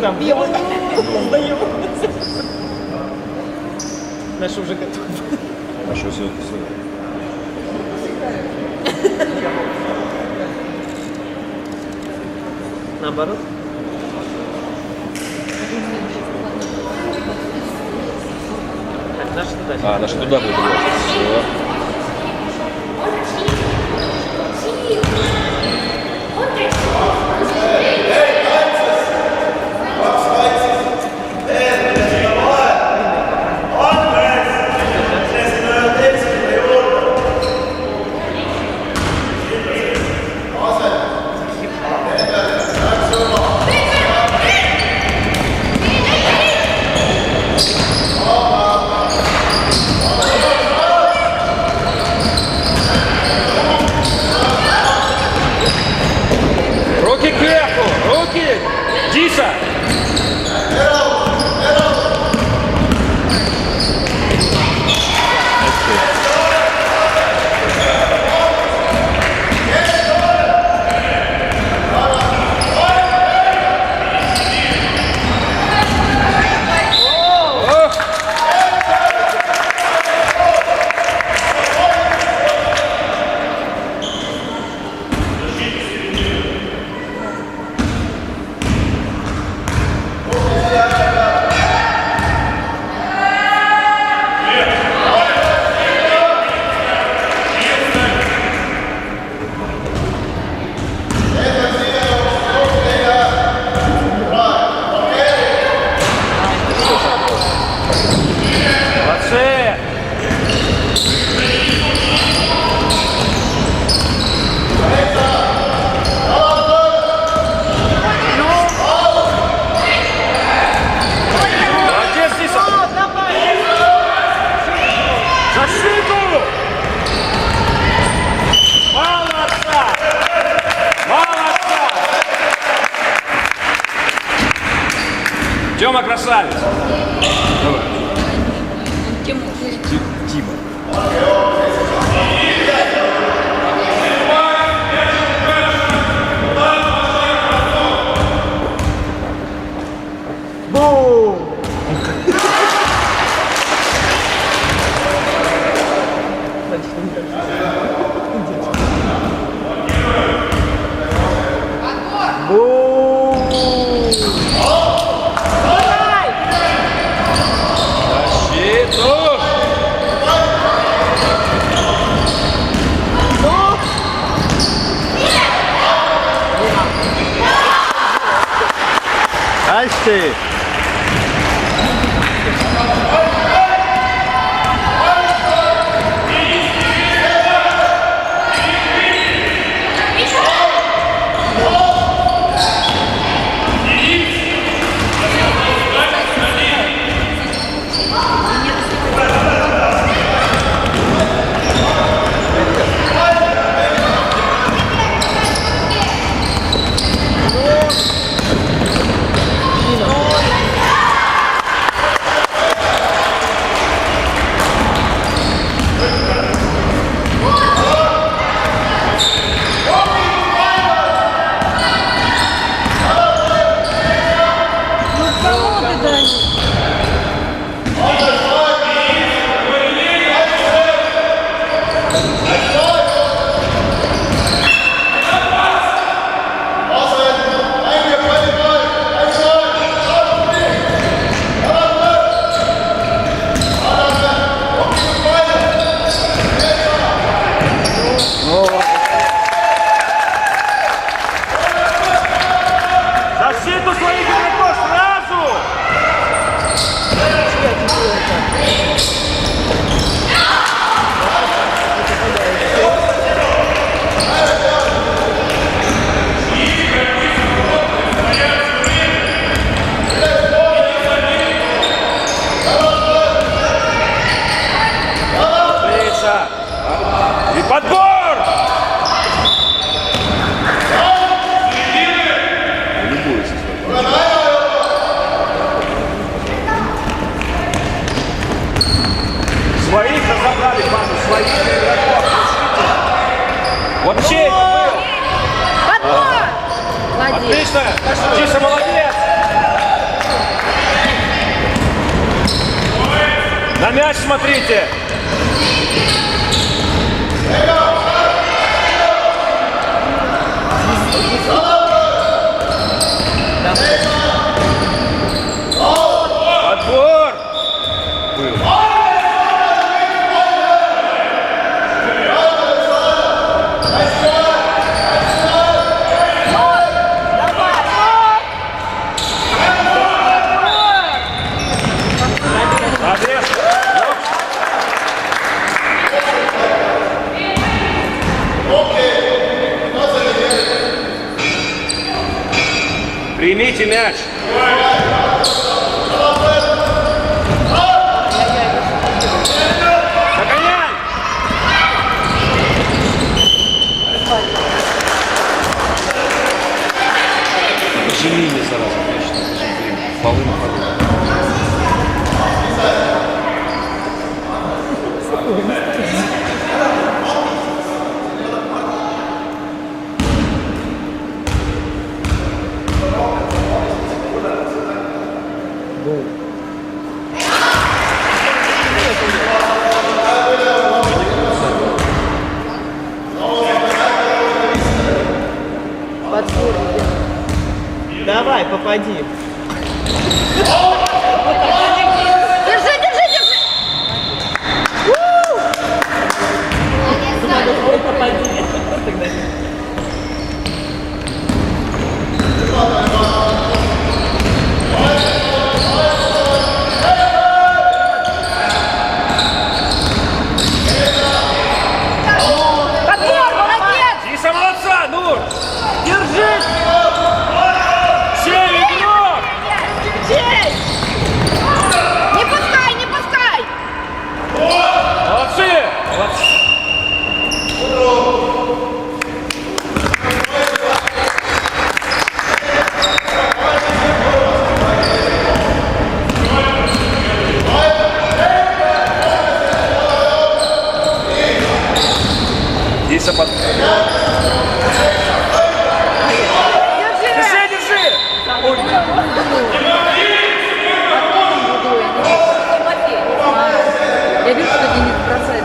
там белый. Наш уже готов. А что все? Наоборот. Так, наши туда. А, наши туда будут играть. Все. Руки кверху! Руки! Диса! Тёма красавец! Давай. Тима. Бум! Ай ты! Защиту своих игроков сразу! И подбор! Своих разобрали, папа, своих игроков. Вот чей! Подбор! Молодец. Отлично! Тиша, молодец! На мяч смотрите. Отбор. Молодец. Примите мяч. Догоняй. Женили сразу, конечно. Фолы на ходу. Давай, попади. Держи, держи, держи! Надо твой попади. Тогда не. Подбор, молодец! Диса, молодца, ну! Держись! Сей, игрок! Держись! Не пускай, не пускай! Молодцы! Молодцы! Диса под... Держи, держи! Ой. Я вижу, что Денис бросает.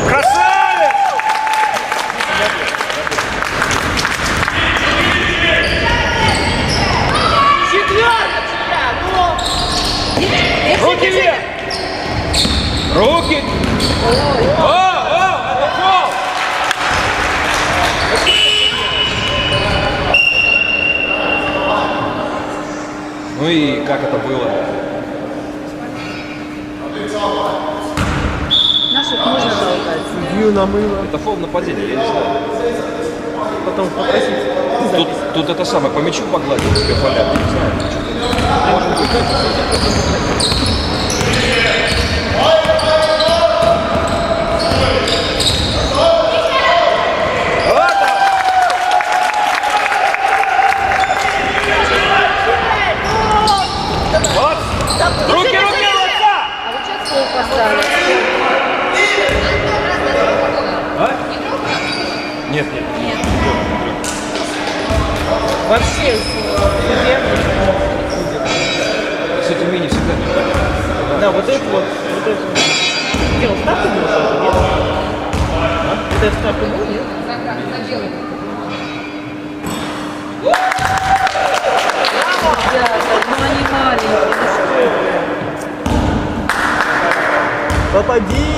Красавец! Четверка тебя! Ну! Руки вверх! Руки! О, это гол! Ну и как это было? Наших можно толкать. Судью намыло. Это фол нападения, я не знаю. Потом попросить. Тут это самое, по мячу погладил тебе поля, не знаю. Может быть. Вот так. Вот. Руки, руки, рука! А вот сейчас стол поставили. А? Нет, нет. Вообще, судья. С этим мини всегда не так. Да, вот это вот. Вот это вот. Где он ставку был, что-то, нет? А? Вот это ставку был, нет? Ребята, ну они маленькие, ну что вы? Попади!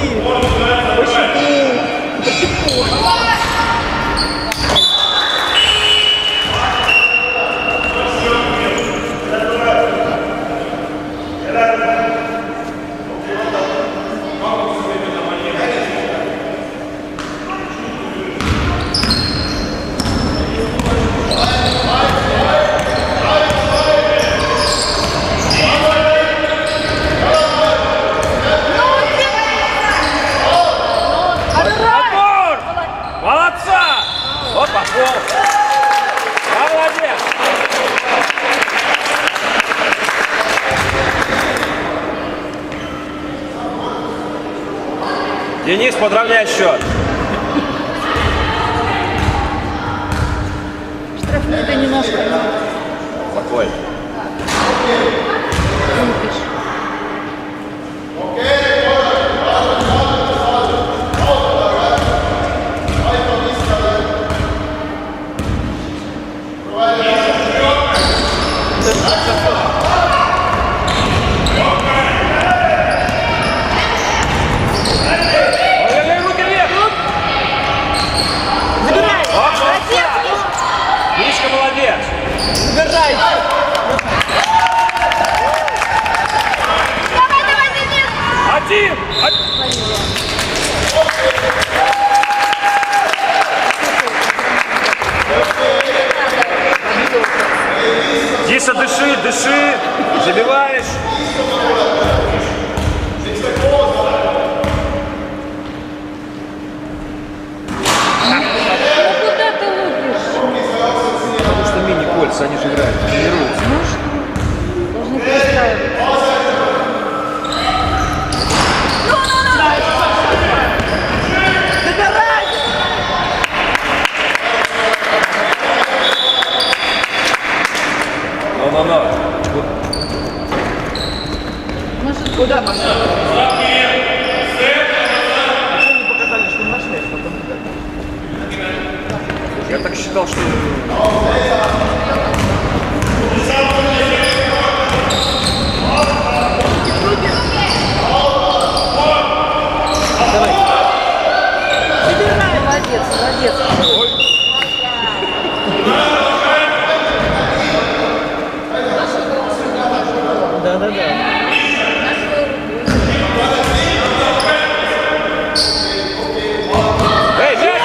По щеку! По щеку! Отбор! Молодцы! Денис, подравняй счет. Штрафные-то немножко Какой? лупишь. Ой-ой-ой, руки вверх! Забирай! Вот, Молодец, Миш! Мишка молодец! Забирайте! Давай, давай, Денис! Один! Диса, дыши, дыши! Забиваешь! Ну куда ты лупишь? Потому что мини-кольца, они же играют, тренируются. Ну что? Должны перестраиваться. Ну-ну-ну. Может, Куда пошел? А что не показали, что наш мяч потом туда? Я так считал, что... молодец, молодец. Да-да-да. Эй, мяч!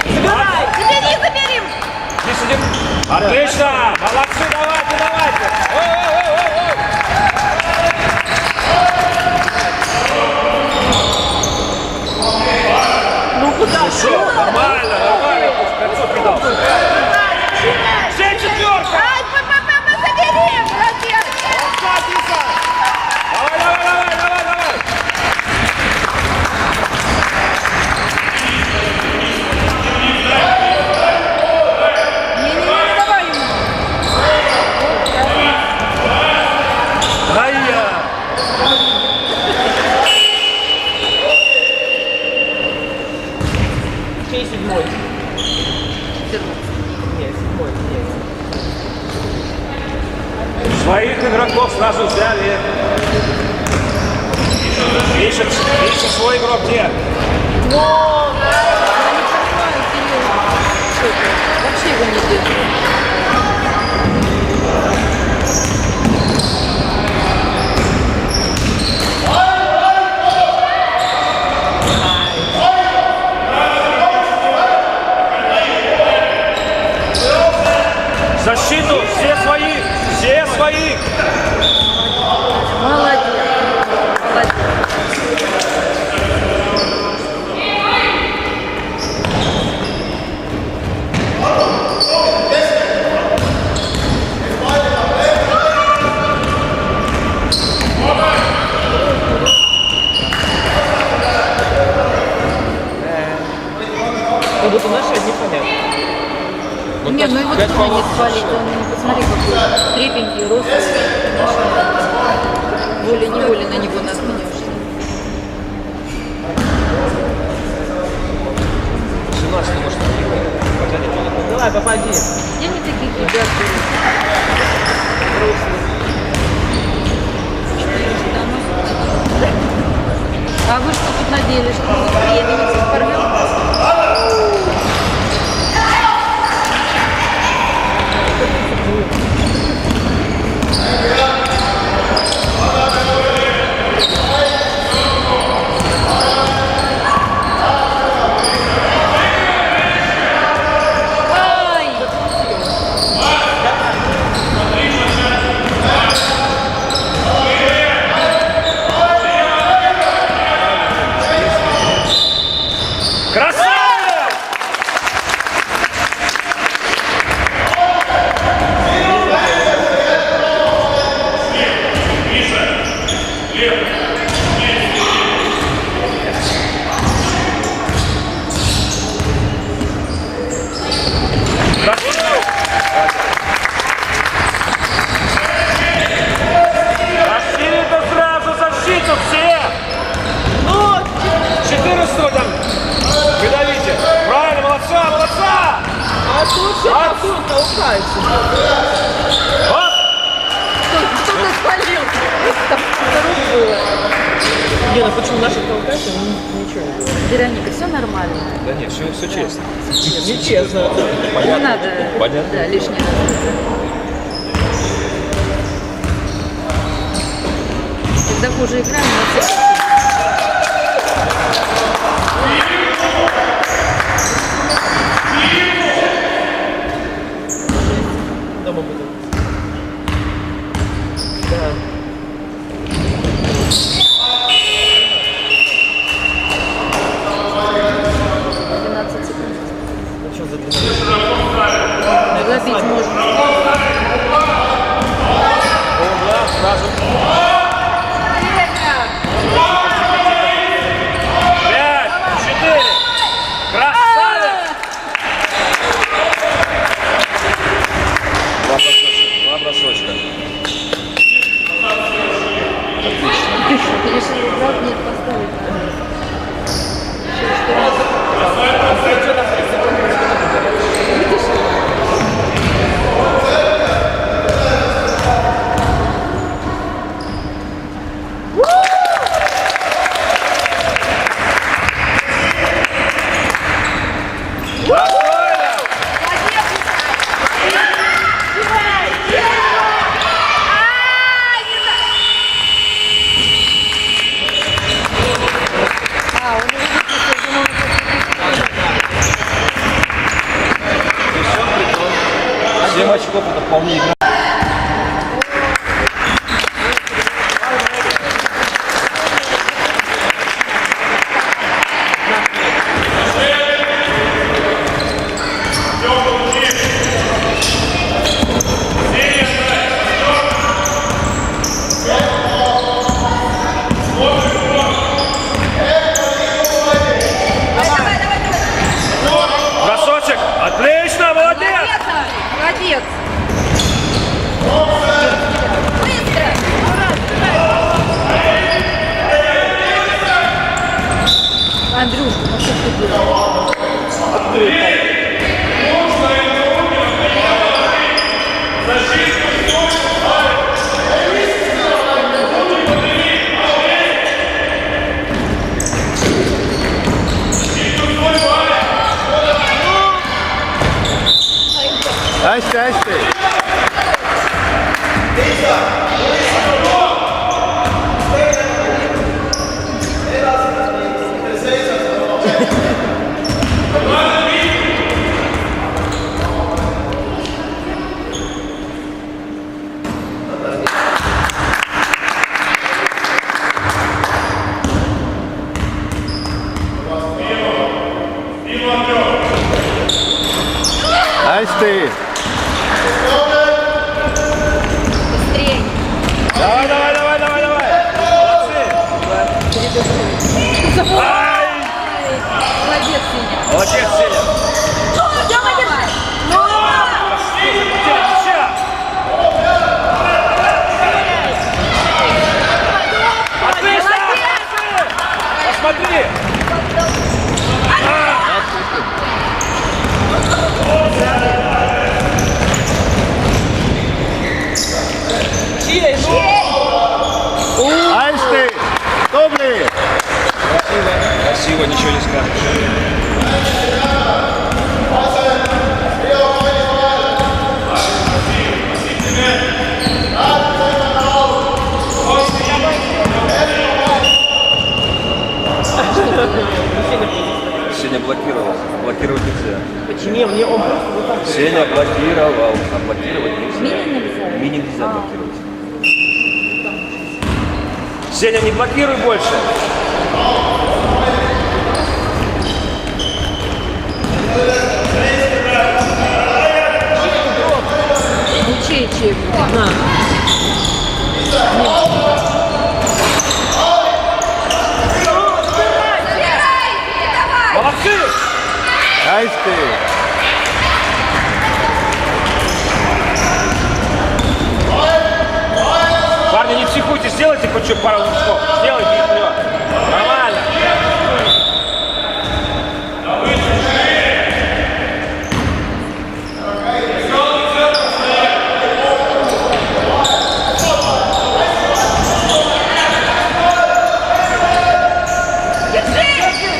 Забирай! Забери, забери! Диса, Дима. Отлично! Молодцы, давайте, давайте! Ой-ой-ой-ой-ой! Ну куда? Что? Нормально, нормально, концов не дал. Все четверка! Ай, забери! Молодец! Давай, давай, давай, давай, давай! Не давай ему! Дай я! Чей седьмой? Нет, седьмой, нет. Своих игроков сразу взяли. Миша, свой игрок где? Я не понимаю, Кирилл. Что это? Вообще его не держит. Защиту, все свои, все свои. Молодец. Молодец. Ну вот у нашей непонятно. Не, ну его трудно не спалить. Он, посмотри, какой крепенький, рослый. Волей-неволей на него наткнешься. 17, может, потянет. Давай, попади. Где они таких ребят берут? Взрослый. 400 носят. А вы что тут надеялись, что мы приедем и всех порвем? Ай! Вероника, все нормально. Да нет, все честно. Нечестно. Не надо Понятно. да, лишний раз. Когда хуже играем, мы все. Дома буду. Да. Ну что за длина? Забить можно. Угла, сразу. 5, 4. Красавец! Два бросочка. Решил убрать, нет, поставить. Семь очков это вполне игра. Бросочек. Отлично, молодец! Молодец! Андрюшка, ну что ты делаешь? Асти. Асти. Быстрее! Давай. Молодцы! Ай! Молодец, Сеня! Молодец, Сеня! Давай, давай! Потеря мяча! Отлично! Посмотри! Чей? Асти. Добрый. Красиво, ничего не скажешь. Сеня блокировал. Блокировать нельзя. Почему? Мне он просто вот так. Сеня блокировал. А блокировать нельзя. Мини нельзя? Мини нельзя блокировать. Сеня, не блокируй больше! Чей? На. Молодцы! Асти. Парни, не психуйте, сделайте хоть что пару лучков. Сделайте их вперед. Нормально.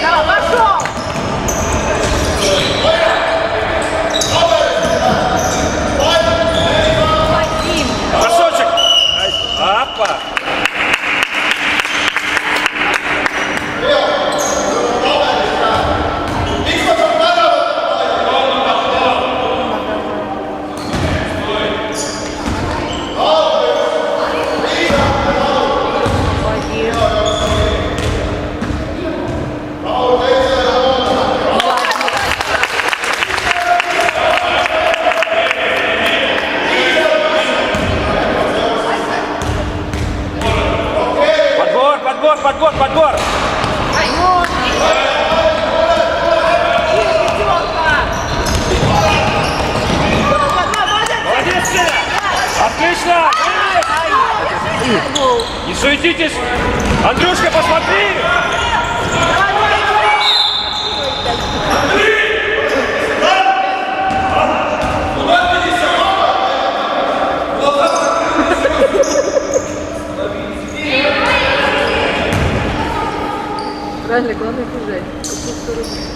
Давай, Отлично! Не суетитесь! Андрюшка, посмотри! Правильно, главное бежать. Какую сторону?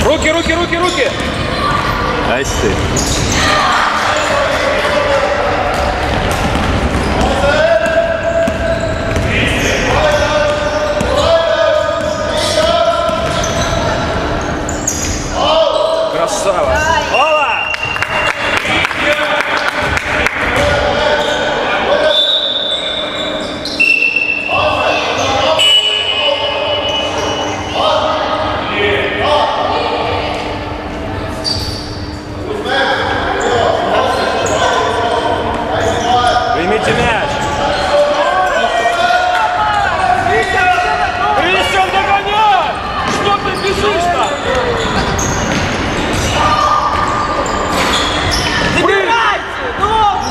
Руки, руки, руки, руки! Ась ты. Красава! Ола! Примите мяч! Кристиан, догоняй! Что ты бежишь-то?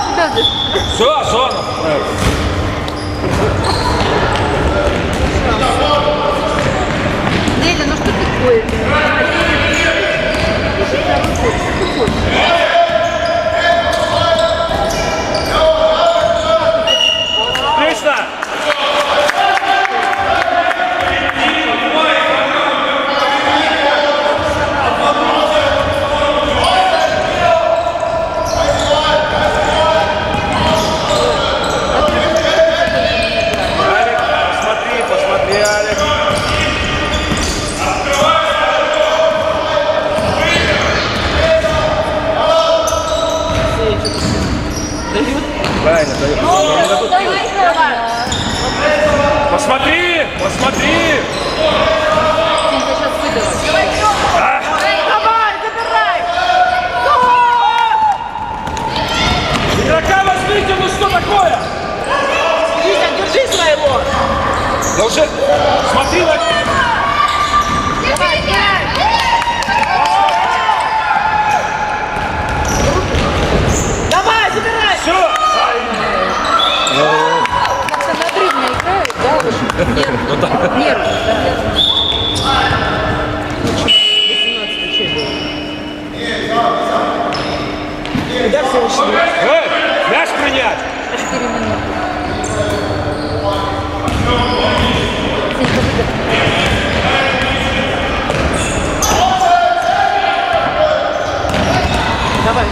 Куда ты? Все, зона. Неля, ну что такое? Отлично! Алик, посмотри, посмотри, Алик. Правильно, дает. Давай, Посмотри, посмотри. я сейчас выдала. Игрока возьмите, ну что такое? Витя, держи своего! Да уже смотри на... Давай, забирай! Все! Как-то надрывно играют, да? Очень нервно. Нервно, да. 18 чей был? Когда все ушли? Мяч принять! 4 минуты. Сенька, выдохни. Давай.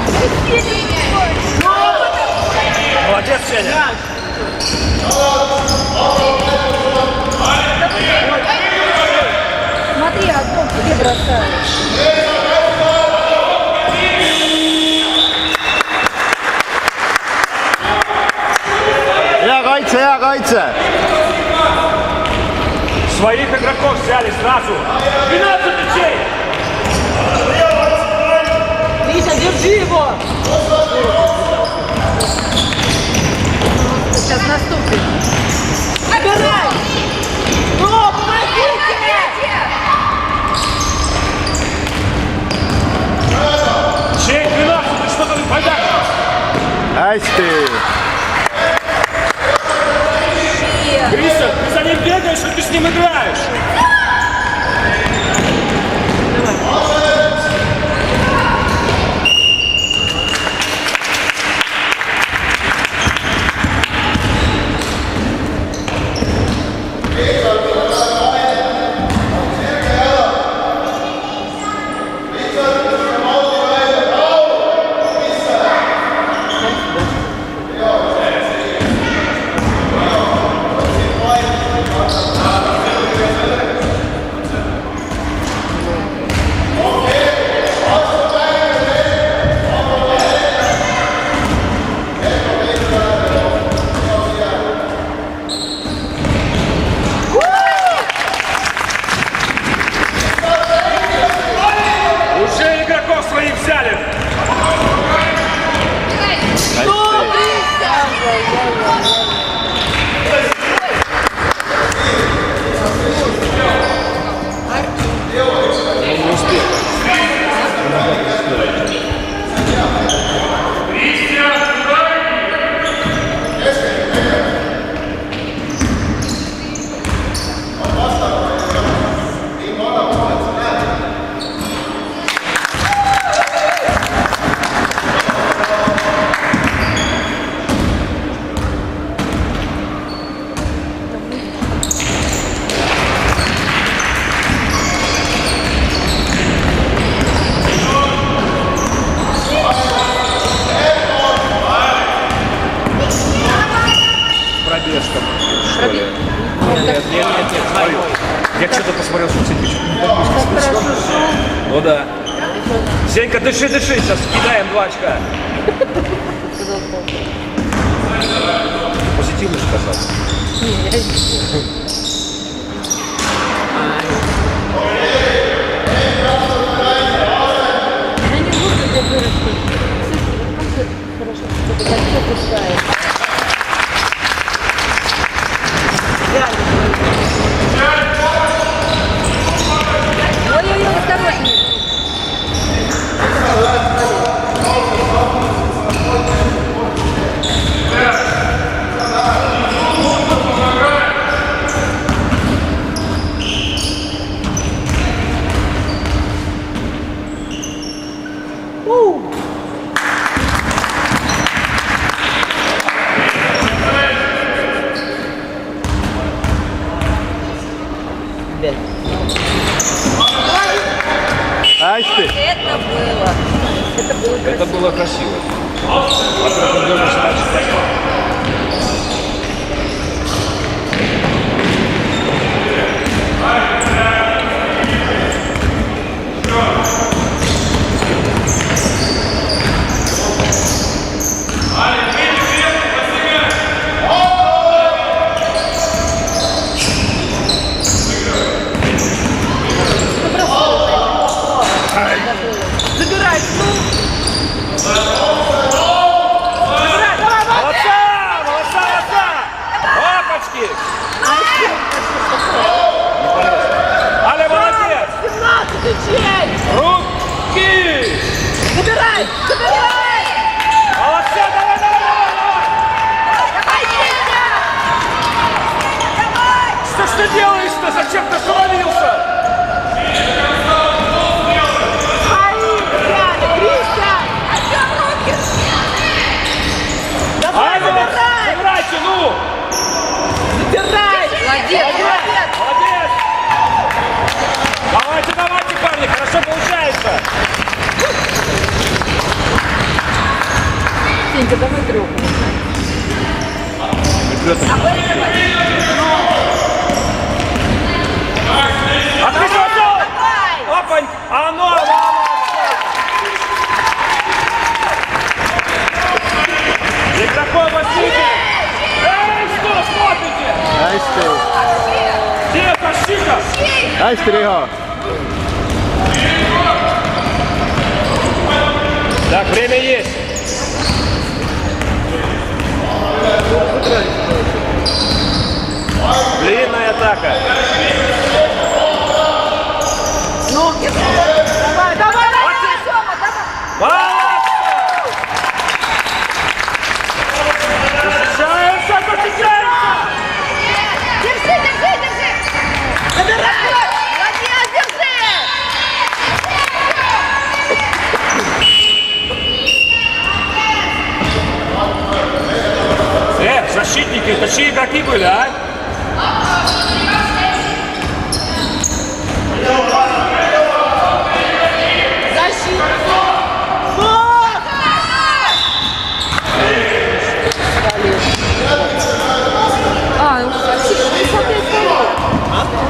Молодец, Сеня! Смотри, Антон, где бросают. Hea kaitse, hea kaitse. Своих игроков взяли сразу! 12 мячей! Витя, держи его! Сейчас наступит. Забирай! Ну, помогите! Чей 12? Ты что там, пойдак? Hästi. Кристиан, ты за ним бегаешь, и ты с ним играешь! Ну да. Сенька, дыши, сейчас кидаем 2 очка. Позитивно же казалось. Я не буду для вырости. Как же хорошо, что ты так все пускаешь. Ой-ой-ой, осторожней. Ай ты! Это было Это было красиво. красиво. Во-первых, идем начинать. Забирай, Молодца! Опачки! Але молодец! 17-й честь! Руки! Забирай! Забирай! Молодца! Давай! Давай, Петя! Давай! Что ж ты делаешь-то? Зачем ты шевелился? Давай, забирай! Забирайте, ну! Забирай! Молодец! Молодец! Давайте, парни, хорошо получается! Сенька, давай трех. Отлично! Опань! Оно! Игроков возьмите! Эй, что смотрите? Ай ты! Где защита? Ай стріга! Так, время есть. Длинная атака. Ну, давай, давай, Сёма, давай! Защищаемся! Держи! Забирай! Молодец, держи! Защитники, это чьи игроки были, а?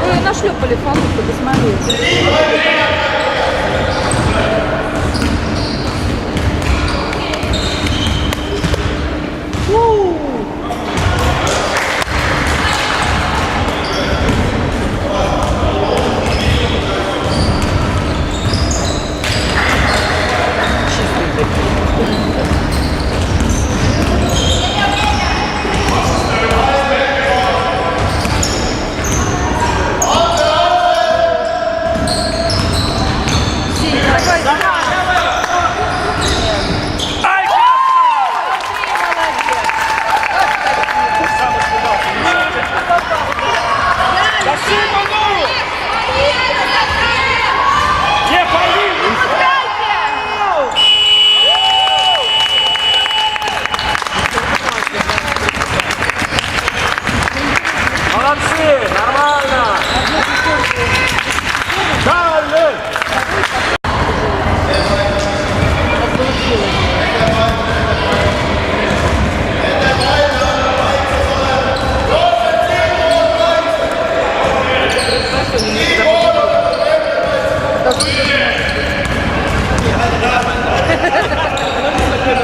Вы нашлепали фанатку, посмотри.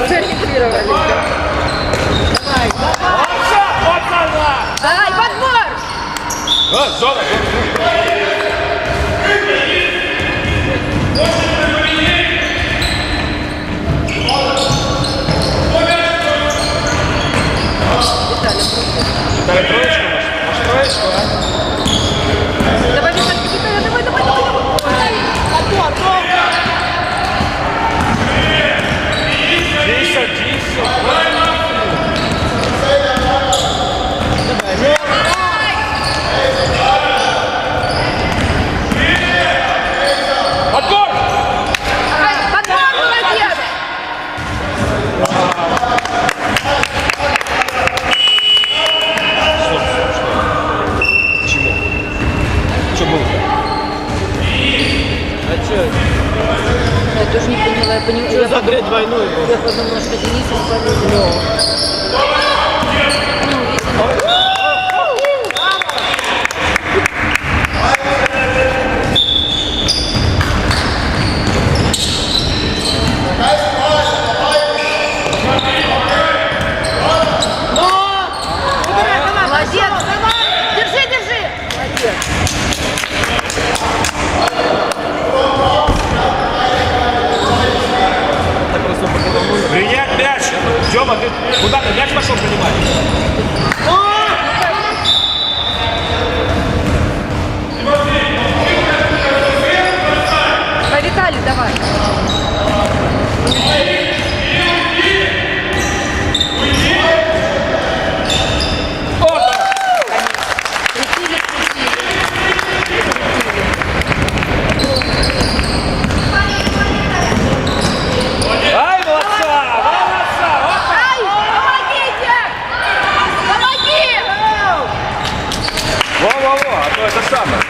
Сориентировались, да? Вот она! Давай, подбор! Зона! Виталий, троечку, может троечку, а? Давай, Виталий, Виталий, давай, давай, давай, давай. Подбор, долго. 10. Подбор! Подбор, молодец! Почему? Что было-то? А что? Я тоже не поняла, я поняла. Что за бред двойной был? Я подумала, что Денис исполнил. Ну, видимо. Молодец! Держи, держи! Молодец! Так просто по голову. Принять мяч! Тёма, ты куда ты мяч пошел принимать? По Виталию давай. Крутили, крутили. Ай, молодца! Молодца! Ай, помогите! Помоги! Во-во-во, а то это самое.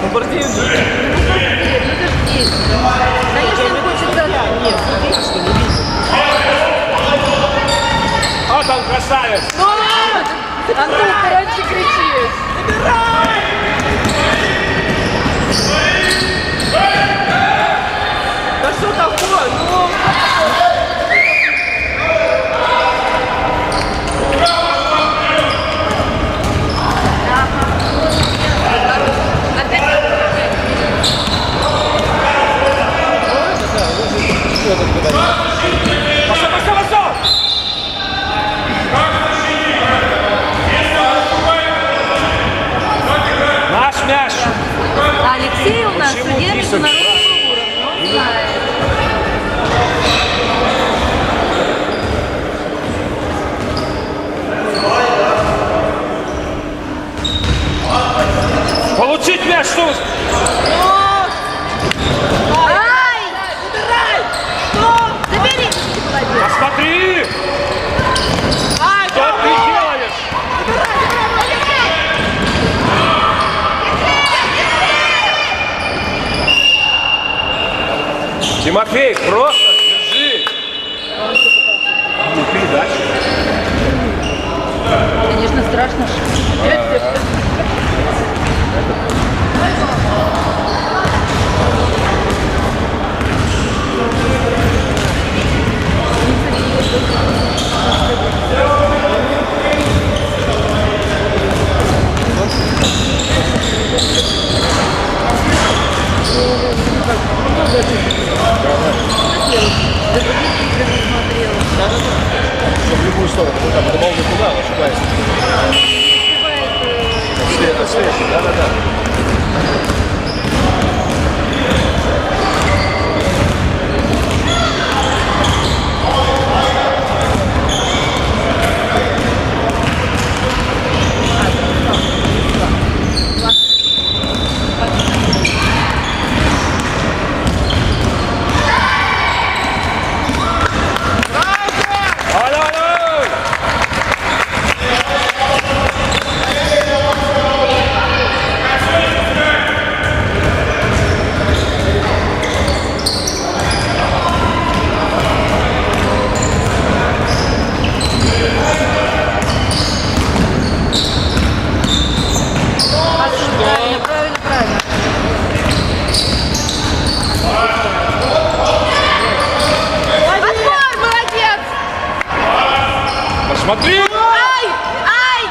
Ну, Бордеев же. Конечно, хочется... Нет, видишь, что не видишь. Вот он, красавец! Антон, короче, кричишь. Да что такое? Ну! Пошел, пошел, пошел! Наш мяч! А Алексей у нас Почему судья Кисов? международного уровня. Он знает. Получить мяч, что вы... Ай! Убирай! Что? Забери! Молодец. Посмотри! Что ты делаешь? Тимофей, просто держи! Передача. Конечно, страшно. Что в любую сторону, вот там, добавил туда, он ошибается. Следующий, да-да-да. Алло, алло! Смотри! Ай! Ай!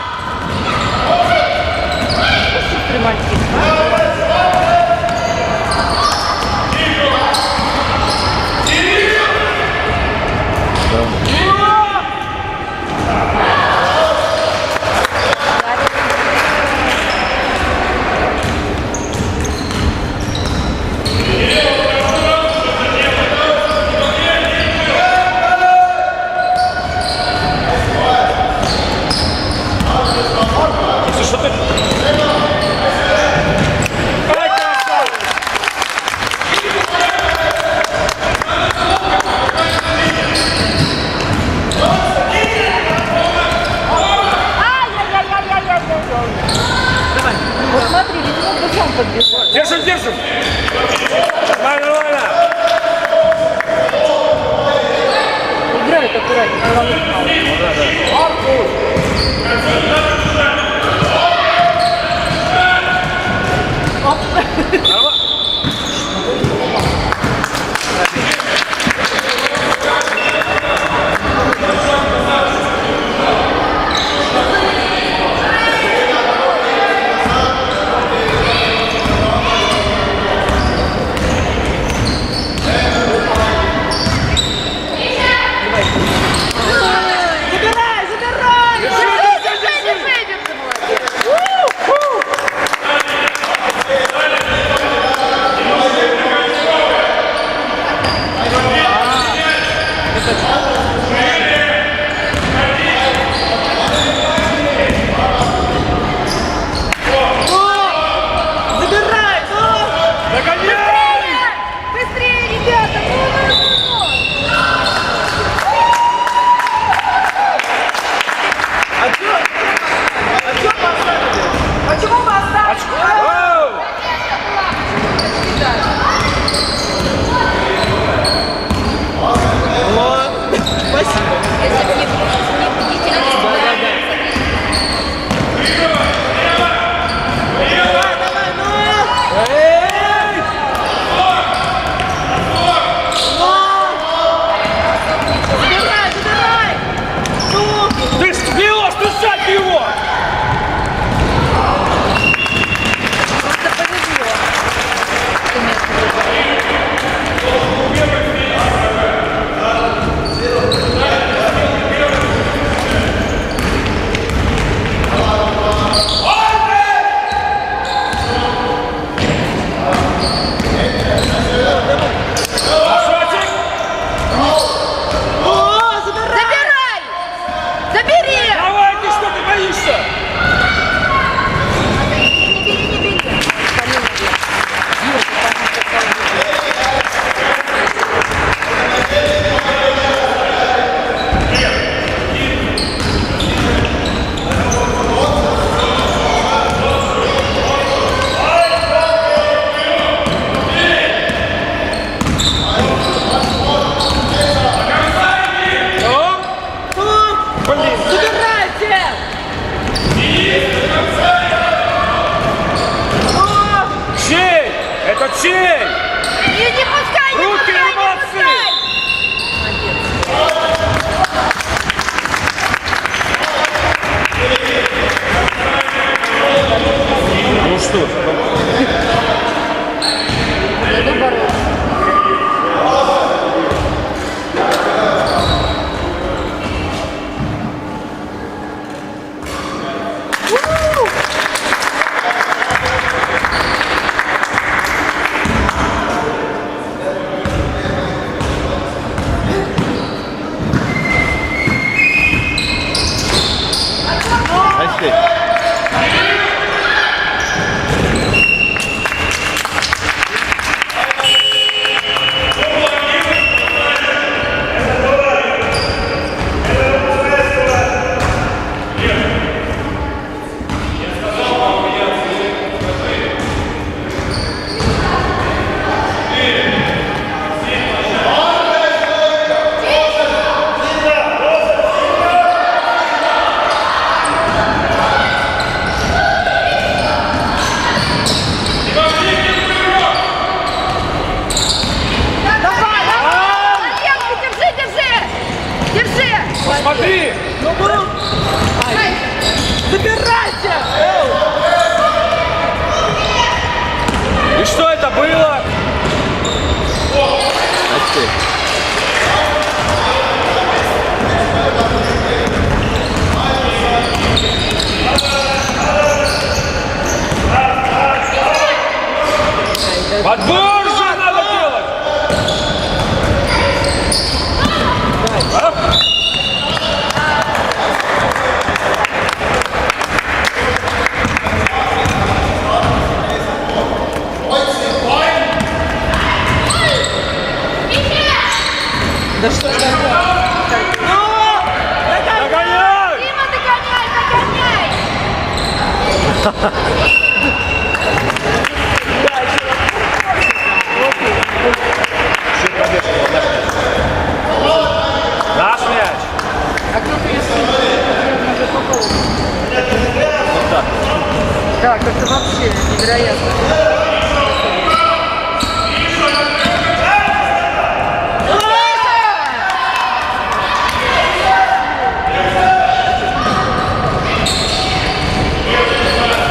Если что-то... Ай, красавец! Вот смотри, видимо, бегом подбежал. Держим, держим! Нормально, нормально! Играет аккуратнее. Забирай, забирай! Федя, ты молодец! Забирай, ну! Догоняй! Быстрее, ребята! Почему вы оставили? Оу! Спасибо. Если бы не победитель, Забирай, забирай! Ну! Ты сбила, стусать его! просто повезло. Что место выбрал. Ашотик! О, забирай! Забирай! Забери! Давай, ты что ты боишься? Не бери, не бери. Блин! Забирайте! Смотри! Ну был! Ай! Забирайся! И что это было? Настя. Подбор же надо делать! А? Да что ж такое? Догоняй! Дима, догоняй, догоняй! Еще пробежка, Наш мяч! А кто-то если попал. Да, как-то вообще невероятно.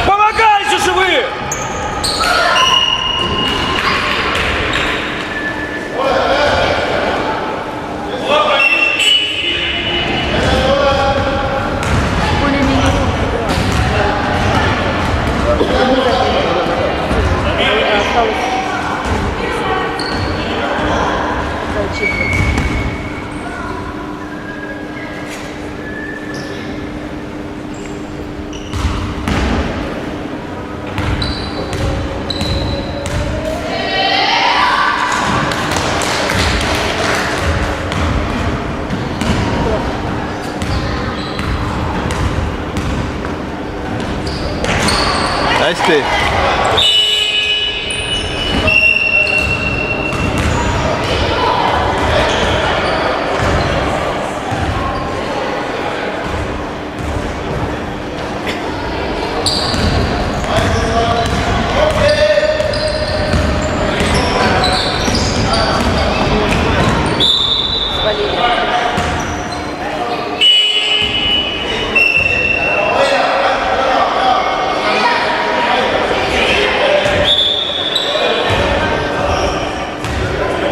Помогайте же вы! Более-менее. Осталось. Настя.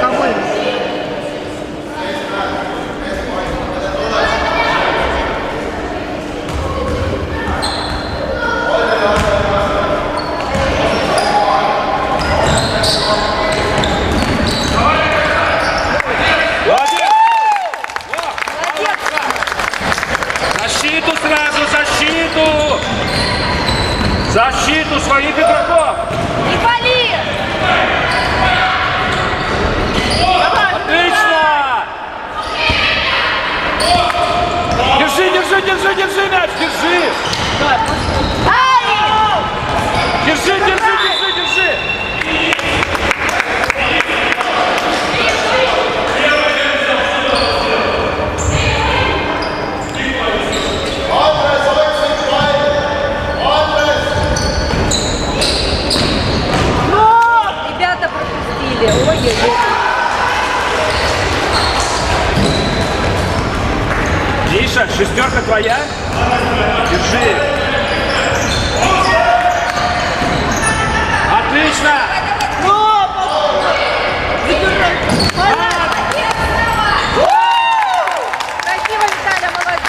Кого? Молодец! Защиту сразу, защиту! Защиту своих игроков! Не пали! Отлично! Держи, держи, держи, держи мяч, держи! Ай! Держи, держи, держи, держи! Ребята пропустили. Ой-ой-ой. Миша, шестерка твоя? Держи! Отлично! Спасибо, Виталя, молодец.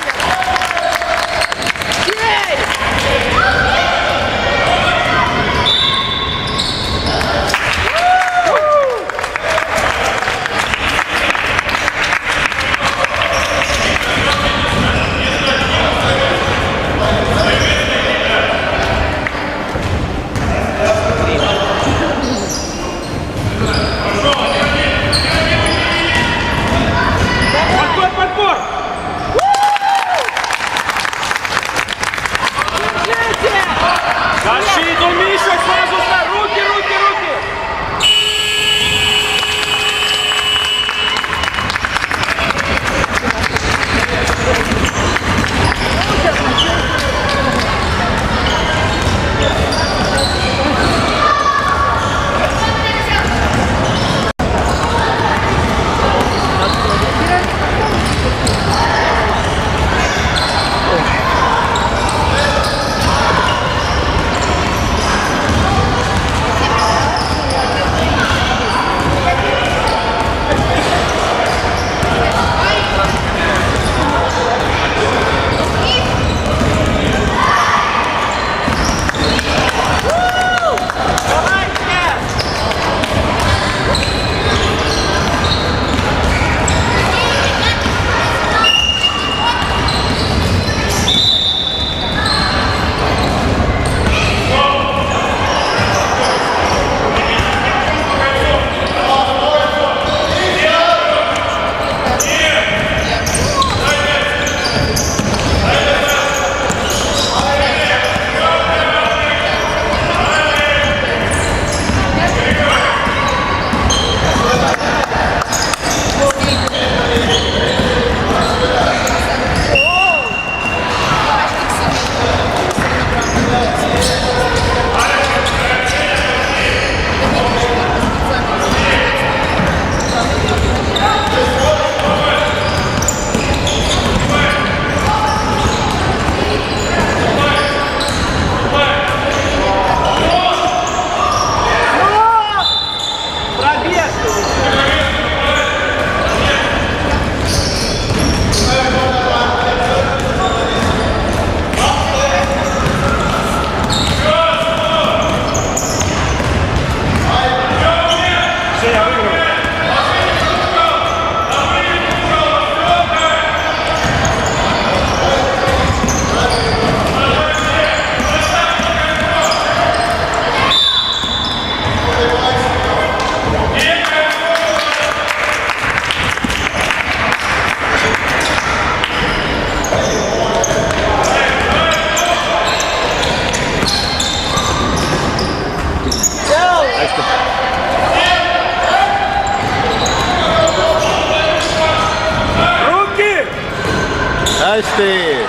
Ась ты!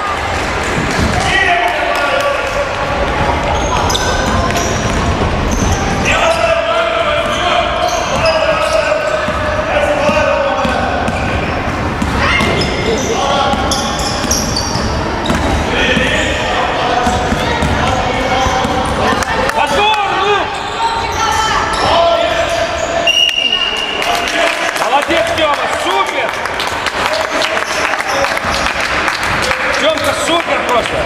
Подбор, ну! Молодец, Тёма, супер! Тёмка, супер просто!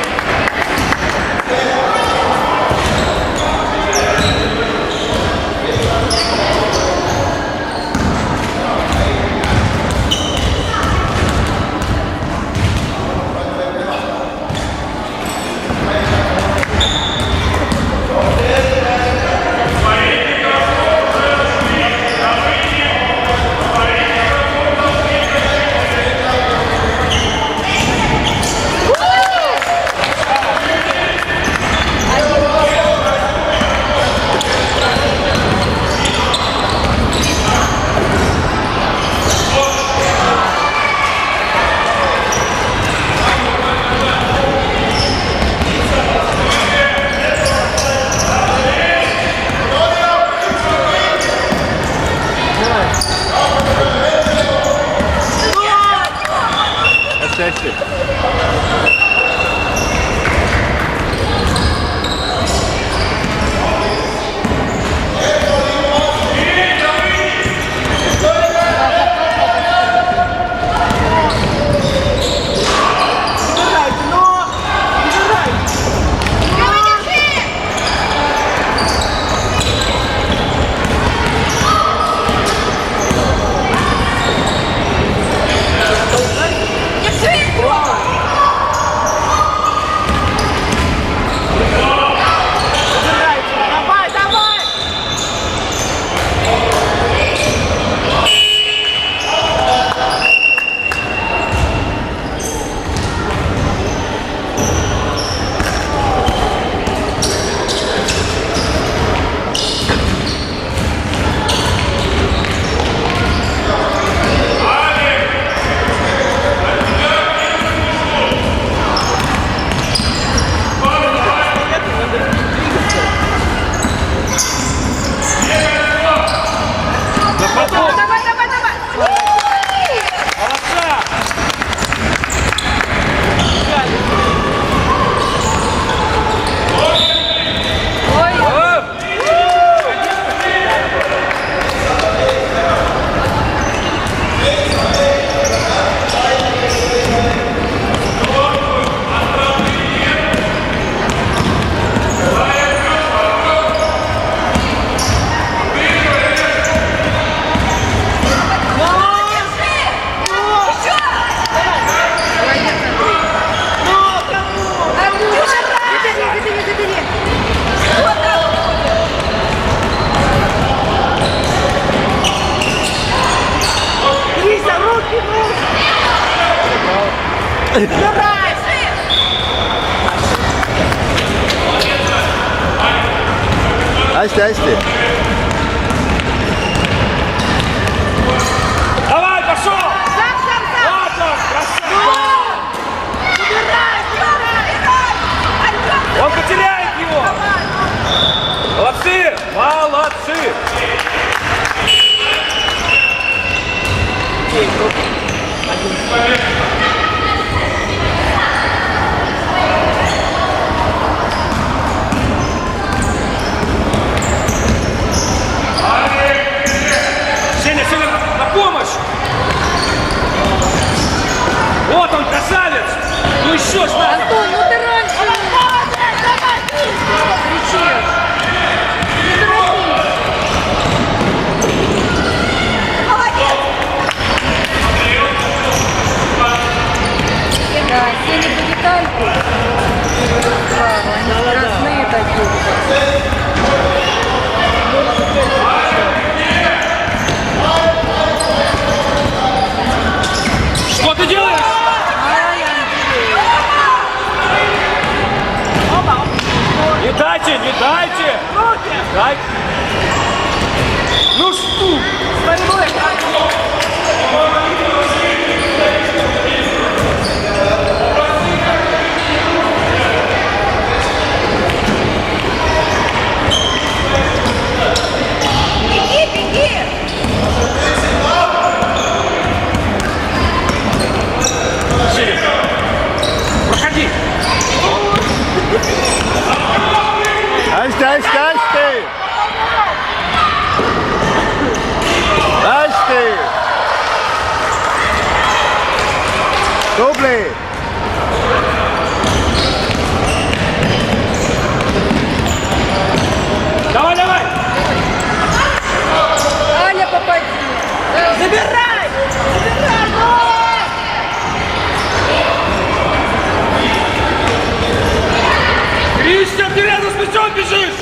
Ась ты! Убирайте, но! Убирайте! Убирайте! Давай, давай! На подбор! Давай, давай, давай! Молодца! Ой, Оп! Андрюша, забери, забери, забери! Лиза, руки, ну! Убирай! Ась ты! Давай, пошел! Сам, сам, сам! Вот он, красавчик! Убирай, убирай! Альбом, Он потеряет его! Молодцы! Молодцы! Сеня, Сеня, на помощь! Вот он, красавец! Ну еще ж надо! Антон, ну ты раньше! Кричишь! Не торопись! Да, Сеня по детальку. Слава, они скоростные такие. Что ты делаешь? Ай, Андрей. Не дайте, не дайте! Дай! Ну что? Больной! Doble. Давай, давай! Аля, попади. Забирай! Забирай! Кристиан, ты рядом с мячом бежишь!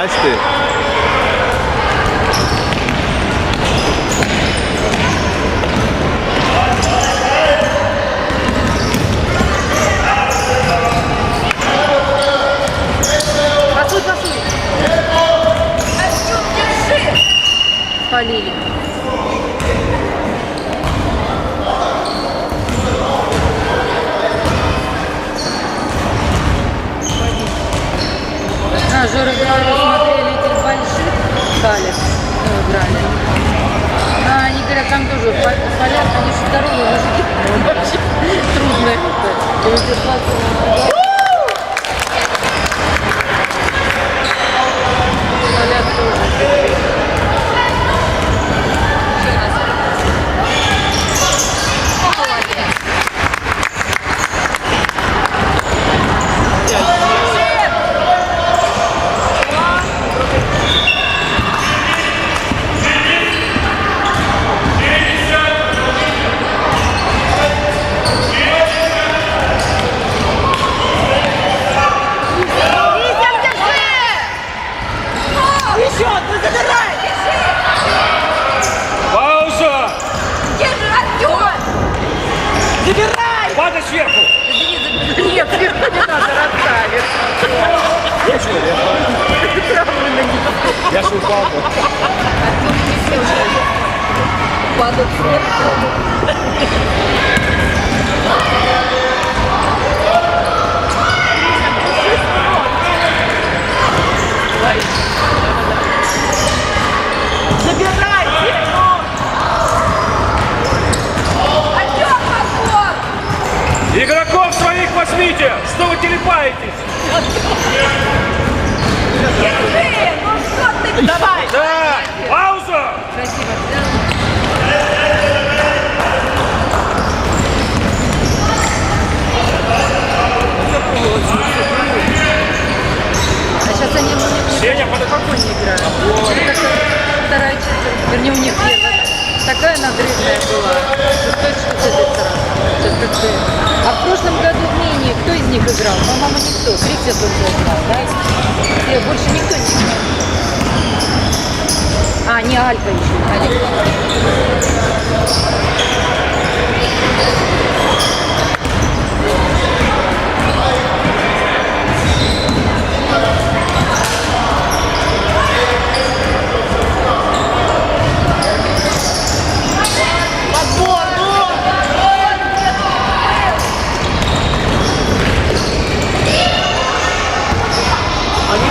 Здрасте. Пасуй, пасуй. Артём, держи. Спалили. Жора говорил, смотрели этих больших халев, играли. А они говорят, там тоже халят, они же здоровые мужики. Вообще трудно это. Халят тоже. Пауза! Держи, Артём! Забирай! Падай сверху! Нет, сверху не надо, расставить. Я ж упал. Падают сверху. Забирайте! Артём, подход! Игроков своих возьмите! Что вы телепаетесь? Держи! Ну что ты? Давай! Да! Пауза! Красиво сделал. А сейчас они Сеня, подойди. спокойнее играют. Вторая четверть, вернее, у них первая. Такая надрывная была. Что точно с этой стороны. Сейчас как-то... А в прошлом году в Мине кто из них играл? По-моему, никто. Криксия только играл, да? Все, больше никто не играл. А, не Альфа еще. Алекс.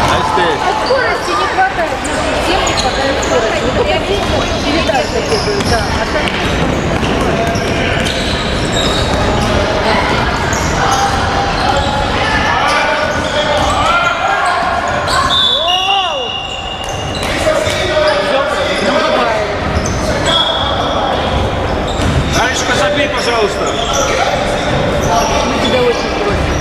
Здрасте. От скорости не хватает, всем не хватает скорости. Вот я передача бегаю, да. А так... Анечка, забей, пожалуйста. Мы тебя очень просим.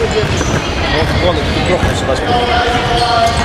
Он гонит, ты грохнулся на спину.